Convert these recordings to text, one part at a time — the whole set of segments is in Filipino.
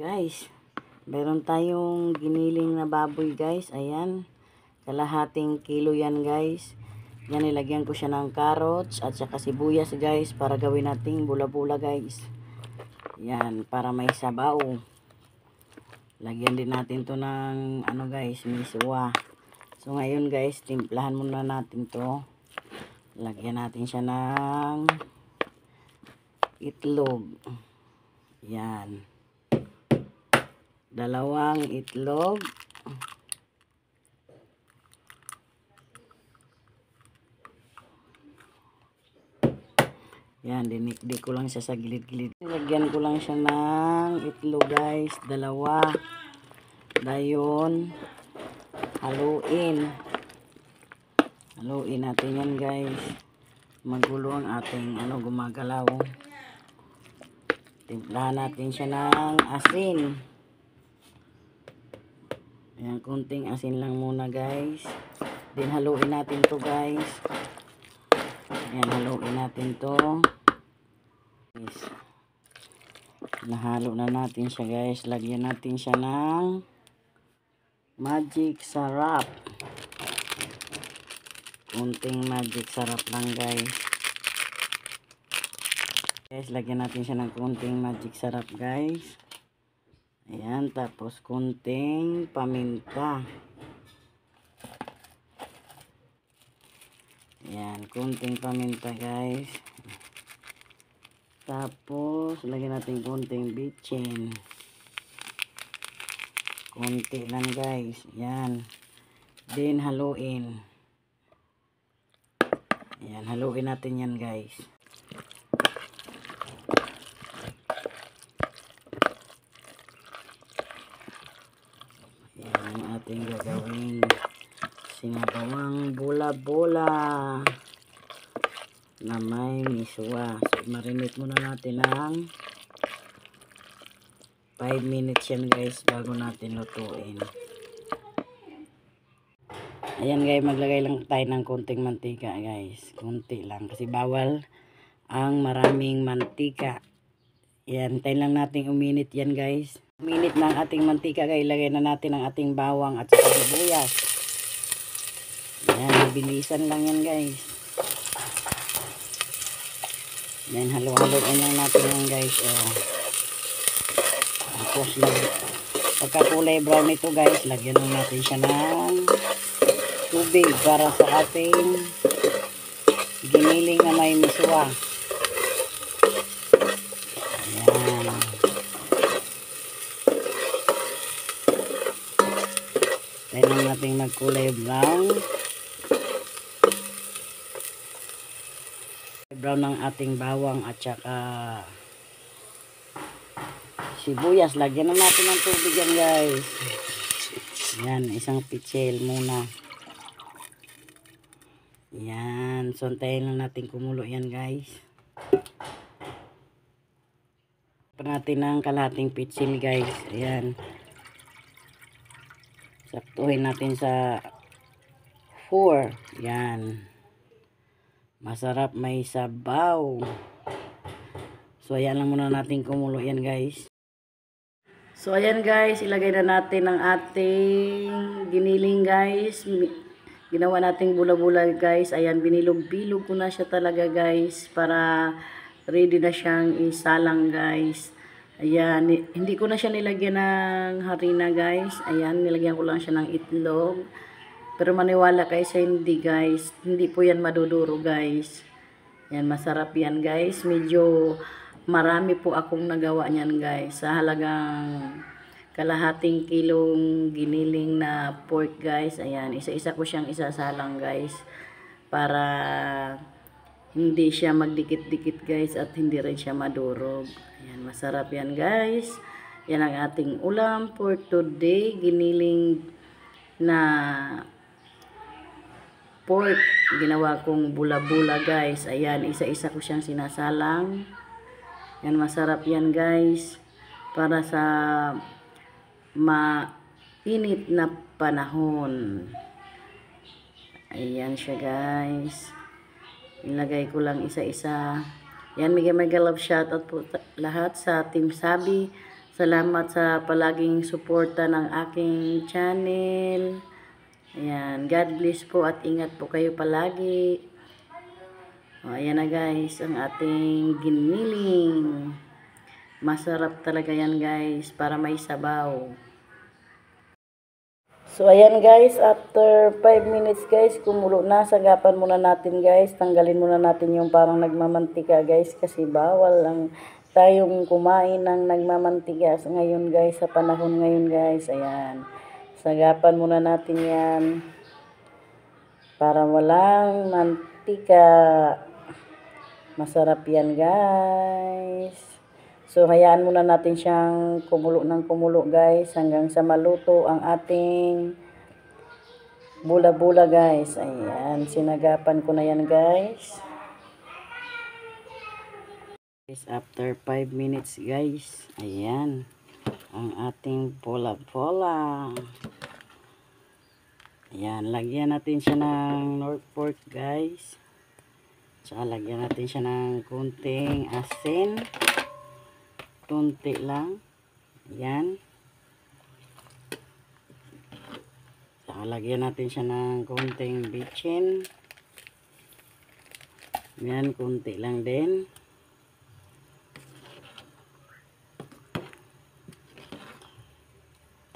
Guys, meron tayong giniling na baboy guys. Ayan, kalahating kilo yan guys. Yan, nilagyan ko siya ng carrots at saka sibuyas guys para gawin nating bula-bula guys. Yan, para may sabaw. Lagyan din natin to ng ano guys, miswa. So ngayon guys, timplahan muna natin to. Lagyan natin siya ng itlog. Yan, dalawang itlog. Yan, dinikdik ko lang siya sa gilid-gilid. Lagyan ko lang siya ng itlog guys, dalawa. Dayon, haluin. Haluin natin yan guys. Magulo ang ating gumagalaw. Timplahan natin siya ng asin. Ayan, kunting asin lang muna guys. Then haluin natin to guys. Ayan, haluin natin to. Yes. Nahalo na natin siya guys. Lagyan natin siya ng magic sarap. Kunting magic sarap lang guys. Guys, lagyan natin siya ng kunting magic sarap guys. Ayan, tapos kunting paminta. Ayan, kunting paminta guys. Tapos lagyan natin kunting bitchin. Kunti lang guys. Ayan. Then haluin. Ayan, haluin natin yan guys. Ayan ang ating gagawin. Sinabawang bola-bola na may miswa. So, marinate muna natin ng 5 minutes yan guys bago natin lutuin. Ayan guys, maglagay lang tayo ng konting mantika guys. Konti lang kasi bawal ang maraming mantika. Yan, tayo lang natin uminit yan guys. Uminit na ang ating mantika guys. Ilagay na natin ang ating bawang at saka sibuyas. Yan, bilisan lang yan guys. Then halo-haloin lang natin yan guys. Tapos pagka kulay brown ito guys, lagyan lang natin siya ng tubig para sa ating giniling na may miswa. Ayan. Tayo lang natin magkulay brown. Brown ng ating bawang at saka sibuyas. Lagyan na natin ng tubig yan guys. Yan, isang pitsil muna. Yan, sontayin lang natin kumulo yan guys. Pa natin ng kalahating pitsil guys. Ayan, saktuhin natin sa 4. Yan, masarap may sabaw. So ayan lang muna natin kumulo yan guys. So ayan guys, ilagay na natin ang ating giniling guys. Ginawa nating bula-bula guys. Ayan, binilog-bilog ko na siya talaga guys para ready na siyang isalang guys. Ayan, hindi ko na siya nilagyan ng harina guys. Ayan, nilagyan ko lang siya ng itlog. Pero maniwala kayo sa hindi guys, hindi po yan maduduro guys. Ayan, masarap yan guys. Medyo marami po akong nagawa niyan guys. Sa halagang kalahating kilong giniling na pork guys. Ayan, isa-isa ko siyang isasalang guys. Para hindi siya magdikit-dikit guys at hindi rin siya madurog. Ayan, masarap yan guys. Yan ang ating ulam for today. Giniling na pork. Ginawa kong bula-bula guys. Ayan, isa-isa ko siyang sinasalang. Yan, masarap yan guys. Para sa mainit na panahon. Ayan siya guys. Ilagay ko lang isa-isa. Yan, mega love shoutout po lahat sa Team Sabi, Salamat sa palaging suporta ng aking channel. Ayan, God bless po at ingat po kayo palagi. O, ayan na guys, ang ating giniling. Masarap talaga yan guys, para may sabaw. So, ayan guys, after 5 minutes guys, kumulo na. Sagapan muna natin guys. Tanggalin muna natin yung parang nagmamantika guys, kasi bawal lang tayong kumain ng nagmamantika ngayon guys, sa panahon ngayon guys. Ayan. Sagapan muna natin yan para walang mantika. Masarap yan guys. So hayaan muna natin siyang kumulo ng kumulo guys hanggang sa maluto ang ating bula-bula guys. Ayan, sinagapan ko na yan guys. After 5 minutes guys, ayan ang ating bola-bola. Ayan, lagyan natin siya ng North Fork guys. Tsaka lagyan natin siya ng kunting asin. Kunti lang. Ayan. Tsaka lagyan natin siya ng kunting bitchin. Ayan, kunti lang din.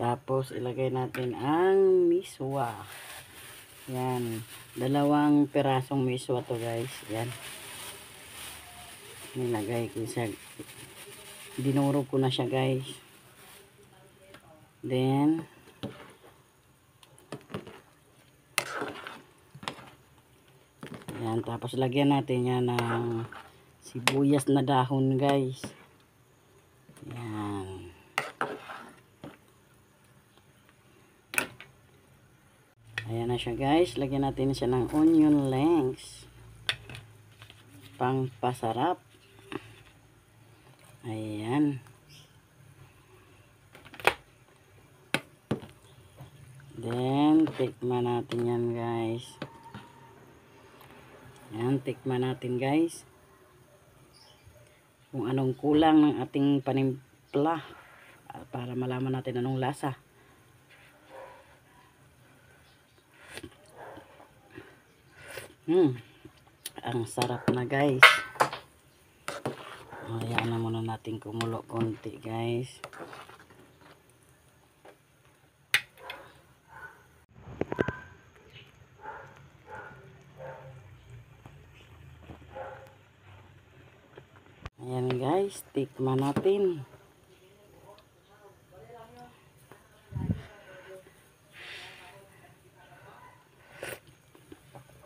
Tapos, ilagay natin ang miswa. Yan. 2 pirasong miswa to guys. Yan. Nilagay ko siya. Dinurog ko na siya guys. Then, yan. Tapos, lagyan natin yan ng sibuyas na dahon guys. Yan. Ayan na siya guys. Lagyan natin siya ng onion rings. Pangpasarap. Ayan. Then, tikman natin yan guys. Ayan, tikman natin guys. Kung anong kulang ng ating panimpla. Para malaman natin anong lasa. Ang sarap na guys. Ayan na muna natin kumulo konti guys. Ayan guys, tikman natin.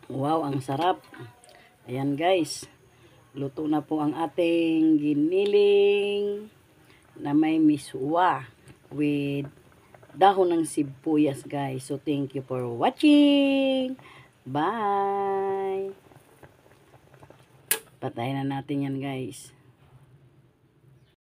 Wow, ang sarap. Ayan guys, luto na po ang ating giniling na may miswa with dahon ng sibuyas guys. So thank you for watching. Bye. Patayin na natin yan guys.